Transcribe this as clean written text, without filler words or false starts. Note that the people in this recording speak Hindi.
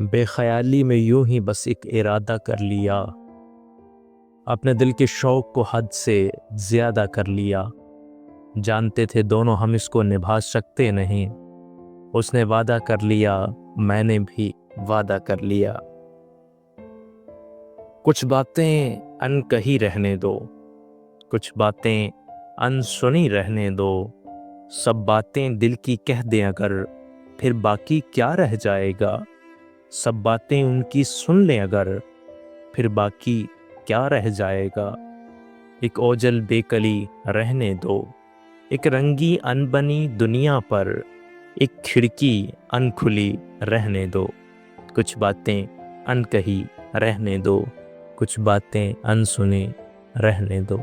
बेख्याली में यूं ही बस एक इरादा कर लिया, अपने दिल के शौक को हद से ज़्यादा कर लिया। जानते थे दोनों हम इसको निभा सकते नहीं, उसने वादा कर लिया, मैंने भी वादा कर लिया। कुछ बातें अनकही रहने दो, कुछ बातें अनसुनी रहने दो। सब बातें दिल की कह दें अगर, फिर बाकी क्या रह जाएगा। सब बातें उनकी सुन लें अगर, फिर बाकी क्या रह जाएगा। एक ओझल बेकली रहने दो, एक रंगी अनबनी दुनिया पर एक खिड़की अनखुली रहने दो। कुछ बातें अनकही रहने दो, कुछ बातें अनसुनी रहने दो।